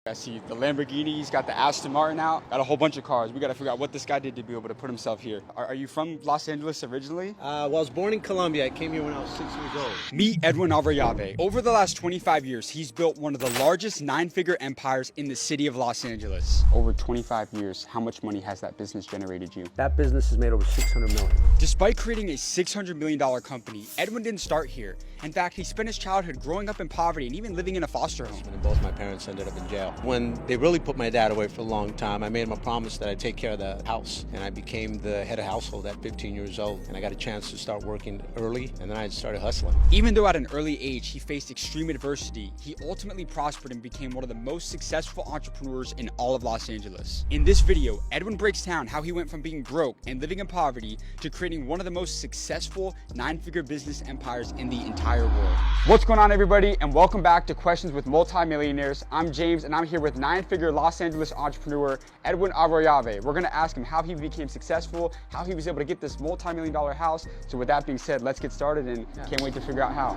I see the Lamborghini, he's got the Aston Martin out, got a whole bunch of cars. We got to figure out what this guy did to be able to put himself here. Are you from Los Angeles originally? Well, I was born in Colombia. I came here when I was 6 years old. Meet Edwin Avarayave. Over the last 25 years, he's built one of the largest nine-figure empires in the city of Los Angeles. Over 25 years, how much money has that business generated you? That business has made over 600 million. Despite creating a $600 million company, Edwin didn't start here. In fact, he spent his childhood growing up in poverty and even living in a foster home. And both my parents ended up in jail. When they really put my dad away for a long time, I made him a promise that I'd take care of the house. And I became the head of household at 15 years old. And I got a chance to start working early, and then I started hustling. Even though at an early age he faced extreme adversity, he ultimately prospered and became one of the most successful entrepreneurs in all of Los Angeles. In this video, Edwin breaks down how he went from being broke and living in poverty to creating one of the most successful nine-figure business empires in the entire world. What's going on, everybody, and welcome back to Questions with Multimillionaires. I'm James, and I'm here with nine-figure Los Angeles entrepreneur Edwin Avarayave. We're going to ask him how he became successful, how he was able to get this multi-million-dollar house. So with that being said, let's get started, and can't wait to figure out how.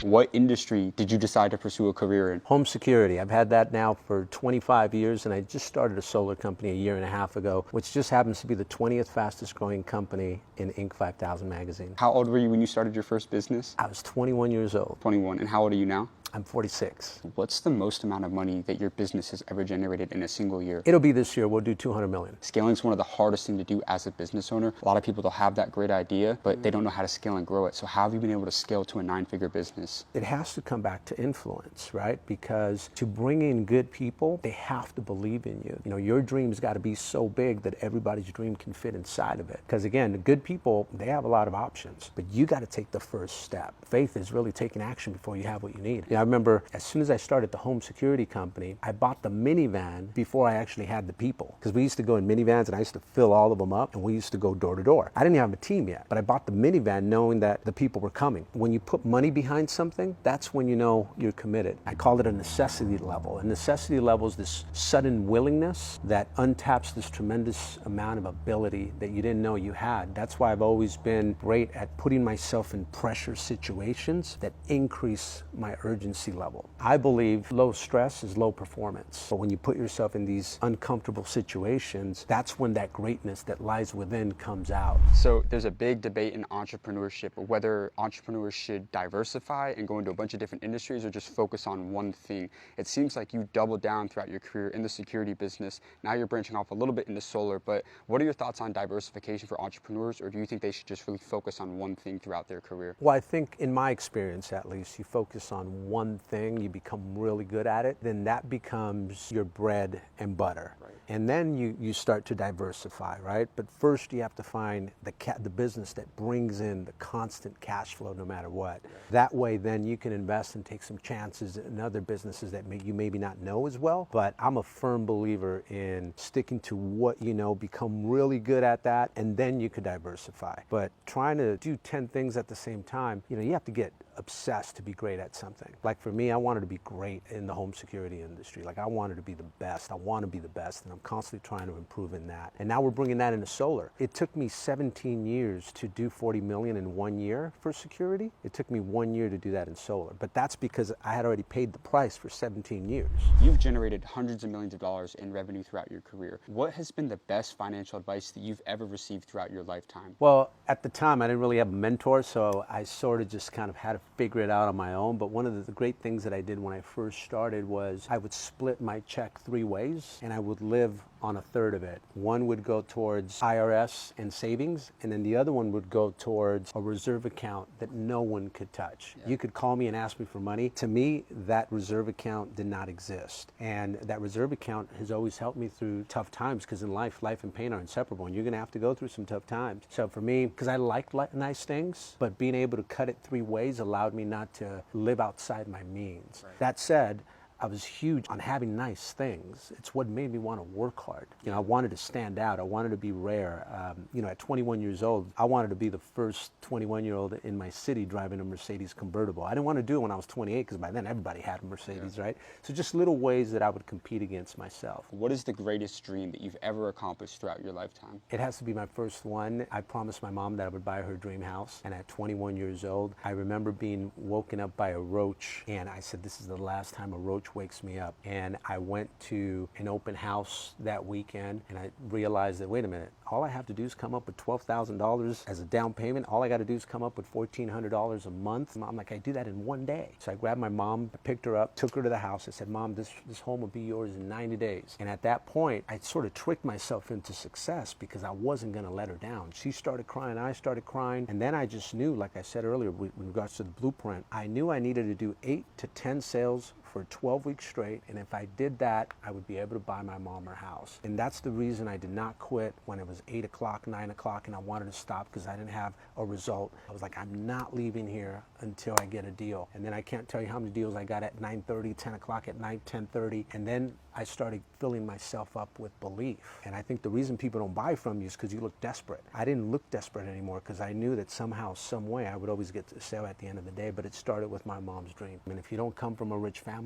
What industry did you decide to pursue a career in? Home security. I've had that now for 25 years, and I just started a solar company a year and a half ago, which just happens to be the 20th fastest growing company in Inc. 5000 magazine. How old were you when you started your first business? I was 21 years old. 21. And how old are you now? I'm 46. What's the most amount of money that your business has ever generated in a single year? It'll be this year. We'll do 200 million. Scaling is one of the hardest things to do as a business owner. A lot of people, they'll have that great idea, but they don't know how to scale and grow it. So how have you been able to scale to a nine-figure business? It has to come back to influence, right? Because to bring in good people, they have to believe in you. You know, your dream's got to be so big that everybody's dream can fit inside of it. Because again, the good people, they have a lot of options, but you got to take the first step. Faith is really taking action before you have what you need. You know, I remember as soon as I started the home security company, I bought the minivan before I actually had the people. Because we used to go in minivans and I used to fill all of them up, and we used to go door to door. I didn't have a team yet, but I bought the minivan knowing that the people were coming. When you put money behind something, that's when you know you're committed. I called it a necessity level. A necessity level is this sudden willingness that untaps this tremendous amount of ability that you didn't know you had. That's why I've always been great at putting myself in pressure situations that increase my urgency level. I believe low stress is low performance. But when you put yourself in these uncomfortable situations, that's when that greatness that lies within comes out. So there's a big debate in entrepreneurship whether entrepreneurs should diversify and go into a bunch of different industries or just focus on one thing. It seems like you doubled down throughout your career in the security business. Now you're branching off a little bit into solar, but what are your thoughts on diversification for entrepreneurs, or do you think they should just really focus on one thing throughout their career? Well, I think in my experience, at least, you focus on one thing, you become really good at it, then that becomes your bread and butter. Right. And then you start to diversify, right? But first you have to find the business that brings in the constant cash flow no matter what. Right. That way then you can invest and take some chances in other businesses that you maybe not know as well. But I'm a firm believer in sticking to what you know, become really good at that, and then you could diversify. But trying to do 10 things at the same time, you know, you have to get obsessed to be great at something. Like for me, I wanted to be great in the home security industry. Like I wanted to be the best. I want to be the best, and I'm constantly trying to improve in that. And now we're bringing that into solar. It took me 17 years to do 40 million in 1 year for security. It took me 1 year to do that in solar, but that's because I had already paid the price for 17 years. You've generated hundreds of millions of dollars in revenue throughout your career. What has been the best financial advice that you've ever received throughout your lifetime? Well, at the time, I didn't really have a mentor, so I sort of just kind of had to figure it out on my own. But one of the great things that I did when I first started was I would split my check 3 ways, and I would live on a third of it. One would go towards IRS and savings, and then the other one would go towards a reserve account that no one could touch. Yeah. You could call me and ask me for money. To me, that reserve account did not exist. And that reserve account has always helped me through tough times, because in life and pain are inseparable, and you're gonna have to go through some tough times. So for me, because I like nice things, but being able to cut it 3 ways allowed me not to live outside my means. Right. That said, I was huge on having nice things. It's what made me want to work hard. You know, I wanted to stand out. I wanted to be rare. You know, at 21 years old, I wanted to be the first 21-year-old in my city driving a Mercedes convertible. I didn't want to do it when I was 28, because by then everybody had a Mercedes, right? So just little ways that I would compete against myself. What is the greatest dream that you've ever accomplished throughout your lifetime? It has to be my first one. I promised my mom that I would buy her dream house, and at 21 years old, I remember being woken up by a roach, and I said, this is the last time a roach which wakes me up. And I went to an open house that weekend and I realized that, wait a minute, all I have to do is come up with $12,000 as a down payment. All I got to do is come up with $1,400 a month. I'm like, I do that in one day. So I grabbed my mom, picked her up, took her to the house. I said, Mom, this home will be yours in 90 days. And at that point, I sort of tricked myself into success because I wasn't going to let her down. She started crying, I started crying. And then I just knew, like I said earlier, with regards to the blueprint, I knew I needed to do 8 to 10 sales for 12 weeks straight, and if I did that, I would be able to buy my mom her house. And that's the reason I did not quit when it was 8 o'clock, 9 o'clock, and I wanted to stop because I didn't have a result. I was like, I'm not leaving here until I get a deal. And then I can't tell you how many deals I got at 9:30, 10 o'clock at night, 10:30, and then I started filling myself up with belief. And I think the reason people don't buy from you is because you look desperate. I didn't look desperate anymore because I knew that somehow, some way, I would always get to sell at the end of the day, but it started with my mom's dream. And if you don't come from a rich family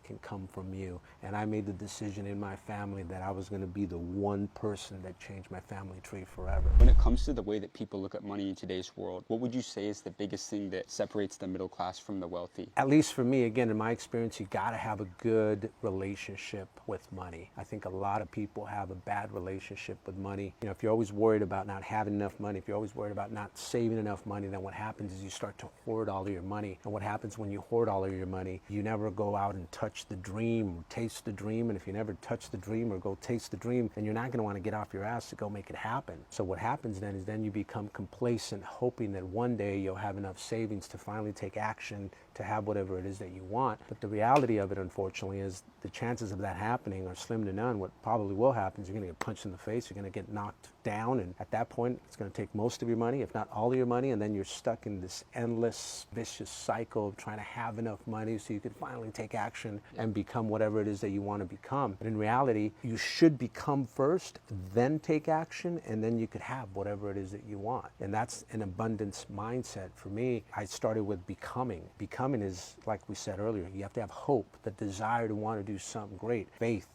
can come from you. And I made the decision in my family that I was going to be the one person that changed my family tree forever. When it comes to the way that people look at money in today's world, what would you say is the biggest thing that separates the middle class from the wealthy? At least for me, again, in my experience, you got to have a good relationship with money. I think a lot of people have a bad relationship with money. You know, if you're always worried about not having enough money, if you're always worried about not saving enough money, then what happens is you start to hoard all of your money. And what happens when you hoard all of your money, you never go out and touch the dream or taste the dream. And if you never touch the dream or go taste the dream, then you're not going to want to get off your ass to go make it happen. So what happens then is then you become complacent, hoping that one day you'll have enough savings to finally take action to have whatever it is that you want. But the reality of it, unfortunately, is the chances of that happening are slim to none. What probably will happen is you're going to get punched in the face, you're going to get knocked down, and at that point, it's going to take most of your money, if not all of your money, and then you're stuck in this endless, vicious cycle of trying to have enough money so you can finally take action and become whatever it is that you want to become. But in reality, you should become first, then take action, and then you could have whatever it is that you want. And that's an abundance mindset. For me, I started with becoming. Becoming is, like we said earlier, you have to have hope, the desire to want to do something great, faith,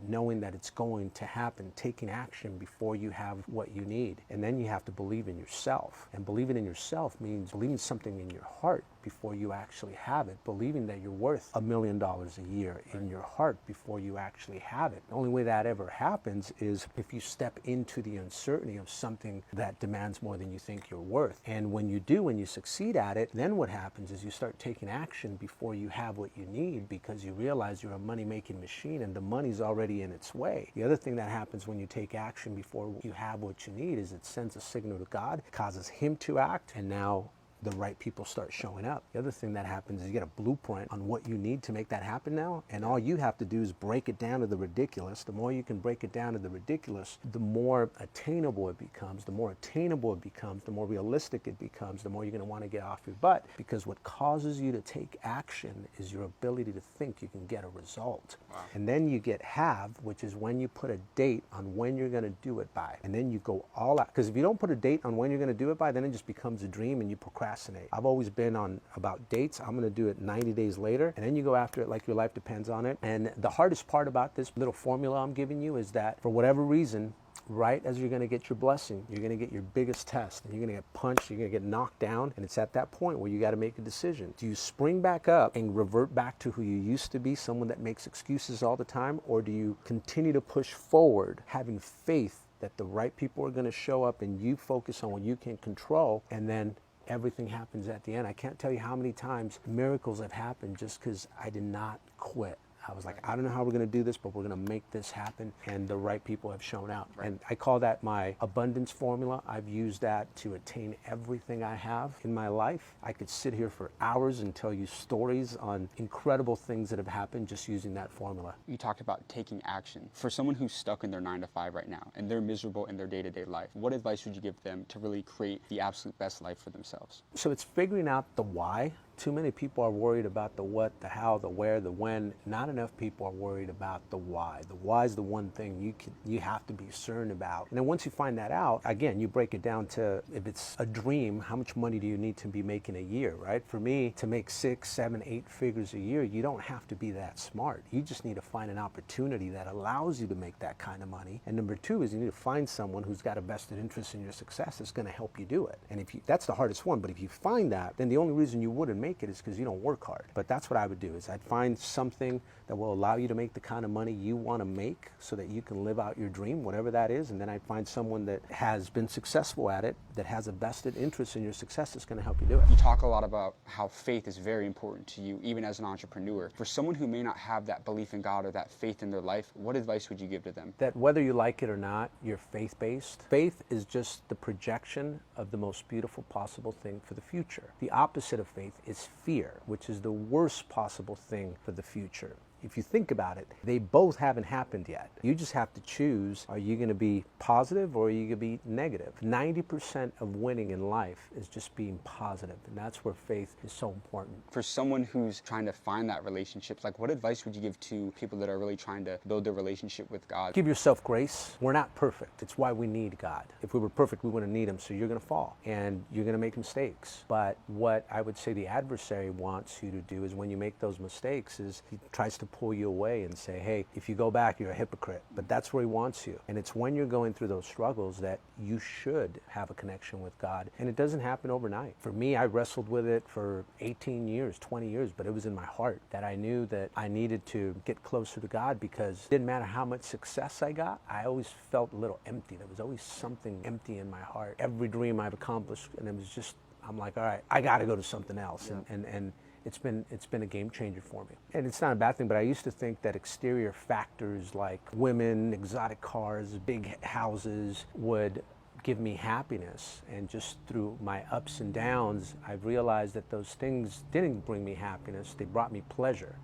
knowing that it's going to happen, taking action before you have what you need. And then you have to believe in yourself. And believing in yourself means believing something in your heart before you actually have it, believing that you're worth $1 million a year in your heart before you actually have it. The only way that ever happens is if you step into the uncertainty of something that demands more than you think you're worth. And when you do, when you succeed at it, then what happens is you start taking action before you have what you need because you realize you're a money-making machine and the money's already in its way. The other thing that happens when you take action before you have what you need is it sends a signal to God, causes Him to act, and now the right people start showing up. The other thing that happens is you get a blueprint on what you need to make that happen now, and all you have to do is break it down to the ridiculous. The more you can break it down to the ridiculous, the more attainable it becomes. The more attainable it becomes, the more realistic it becomes, the more you're going to want to get off your butt, because what causes you to take action is your ability to think you can get a result. Wow. And then you get have, which is when you put a date on when you're going to do it by, and then you go all out. Because if you don't put a date on when you're going to do it by, then it just becomes a dream and you procrastinate. I've always been on about dates. I'm going to do it 90 days later, and then you go after it like your life depends on it. And the hardest part about this little formula I'm giving you is that for whatever reason, right as you're going to get your blessing, you're going to get your biggest test, and you're going to get punched, you're going to get knocked down, and it's at that point where you got to make a decision. Do you spring back up and revert back to who you used to be, someone that makes excuses all the time, or do you continue to push forward, having faith that the right people are going to show up and you focus on what you can control, and then everything happens at the end? I can't tell you how many times miracles have happened just because I did not quit. I was like, I don't know how we're going to do this, but we're going to make this happen, and the right people have shown out. Right. And I call that my abundance formula. I've used that to attain everything I have in my life. I could sit here for hours and tell you stories on incredible things that have happened just using that formula. You talked about taking action. For someone who's stuck in their 9-to-5 right now and they're miserable in their day-to-day life, what advice would you give them to really create the absolute best life for themselves? So it's figuring out the why. Too many people are worried about the what, the how, the where, the when. Not enough people are worried about the why. The why is the one thing you have to be certain about. And then once you find that out, again, you break it down to, if it's a dream, how much money do you need to be making a year, right? For me, to make 6, 7, 8 figures a year, you don't have to be that smart. You just need to find an opportunity that allows you to make that kind of money. And number 2 is you need to find someone who's got a vested interest in your success that's going to help you do it. And that's the hardest one. But if you find that, then the only reason you wouldn't make make it is because you don't work hard. But that's what I would do, is I'd find something that will allow you to make the kind of money you want to make so that you can live out your dream, whatever that is. And then I'd find someone that has been successful at it, that has a vested interest in your success, that's going to help you do it. You talk a lot about how faith is very important to you, even as an entrepreneur. For someone who may not have that belief in God or that faith in their life, what advice would you give to them? That whether you like it or not, you're faith-based. Faith is just the projection of the most beautiful possible thing for the future. The opposite of faith is fear, which is the worst possible thing for the future. If you think about it, they both haven't happened yet. You just have to choose, are you going to be positive or are you going to be negative? 90% of winning in life is just being positive, and that's where faith is so important. For someone who's trying to find that relationship, like what advice would you give to people that are really trying to build their relationship with God? Give yourself grace. We're not perfect. It's why we need God. If we were perfect, we wouldn't need him, so you're going to fall and you're going to make mistakes. But what I would say the adversary wants you to do is when you make those mistakes is he tries to pull you away and say, hey, if you go back, you're a hypocrite. But that's where he wants you. And it's when you're going through those struggles that you should have a connection with God. And it doesn't happen overnight. For me, I wrestled with it for 18 years, 20 years, but it was in my heart that I knew that I needed to get closer to God, because it didn't matter how much success I got, I always felt a little empty. There was always something empty in my heart. Every dream I've accomplished, and it was just, I'm like, all right, I got to go to something else. Yeah. And it's been a game changer for me. And it's not a bad thing, but I used to think that exterior factors like women, exotic cars, big houses would give me happiness. And just through my ups and downs, I've realized that those things didn't bring me happiness, they brought me pleasure.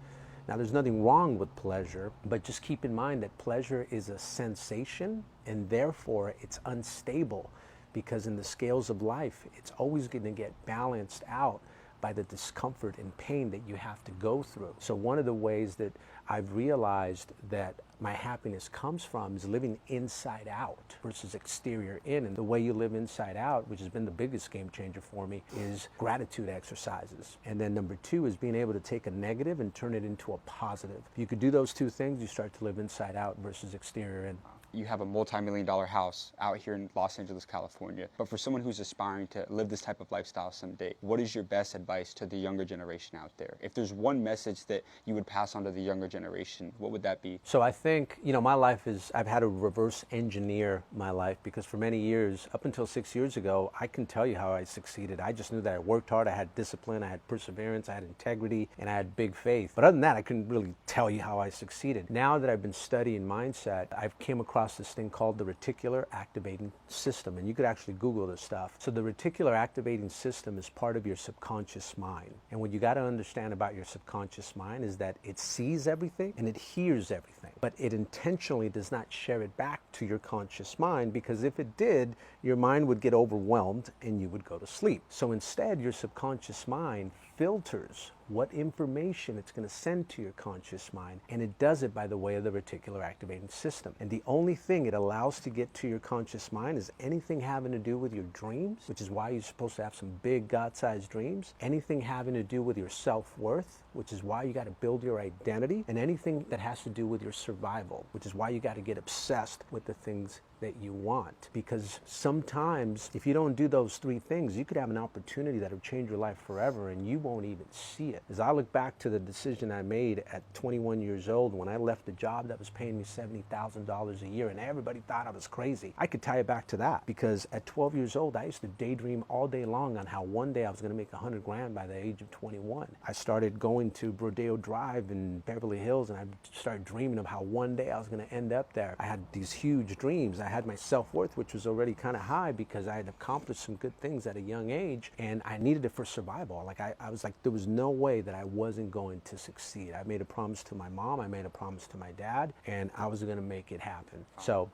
Now, there's nothing wrong with pleasure, but just keep in mind that pleasure is a sensation, and therefore it's unstable, because in the scales of life, it's always going to get balanced out by the discomfort and pain that you have to go through. So one of the ways that I've realized that my happiness comes from is living inside out versus exterior in. And the way you live inside out, which has been the biggest game changer for me, is gratitude exercises. And then number two is being able to take a negative and turn it into a positive. If you could do those two things, you start to live inside out versus exterior in. You have a multi-million-dollar house out here in Los Angeles, California. But for someone who's aspiring to live this type of lifestyle someday, what is your best advice to the younger generation out there? If there's one message that you would pass on to the younger generation, what would that be? So I think, my life is, I've had to reverse engineer my life, because for many years, up until 6 years ago, I can tell you how I succeeded. I just knew that I worked hard, I had discipline, I had perseverance, I had integrity, and I had big faith. But other than that, I couldn't really tell you how I succeeded. Now that I've been studying mindset, I've came across this thing called the reticular activating system, and you could actually Google this stuff. So the reticular activating system is part of your subconscious mind, and what you got to understand about your subconscious mind is that it sees everything and it hears everything, but it intentionally does not share it back to your conscious mind, because if it did, your mind would get overwhelmed and you would go to sleep. So instead, your subconscious mind filters what information it's going to send to your conscious mind, and it does it by the way of the reticular activating system. And the only thing it allows to get to your conscious mind is anything having to do with your dreams, which is why you're supposed to have some big God-sized dreams, anything having to do with your self-worth, which is why you got to build your identity, and anything that has to do with your survival, which is why you got to get obsessed with the things that you want. Because sometimes if you don't do those three things, you could have an opportunity that will change your life forever and you won't even see it. As I look back to the decision I made at 21 years old when I left a job that was paying me $70,000 a year and everybody thought I was crazy, I could tie it back to that, because at 12 years old I used to daydream all day long on how one day I was going to make 100 grand by the age of 21. I started going to Rodeo Drive in Beverly Hills and I started dreaming of how one day I was going to end up there. I had these huge dreams. I had my self-worth, which was already kind of high because I had accomplished some good things at a young age, and I needed it for survival. Like I was like, there was no way that I wasn't going to succeed. I made a promise to my mom, I made a promise to my dad, and I was going to make it happen. So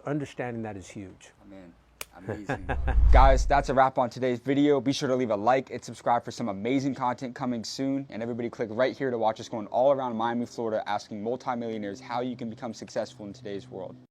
understanding that is huge. Man. Amazing. Guys, that's a wrap on today's video. Be sure to leave a like and subscribe for some amazing content coming soon. And everybody click right here to watch us going all around Miami, Florida, asking multimillionaires how you can become successful in today's world.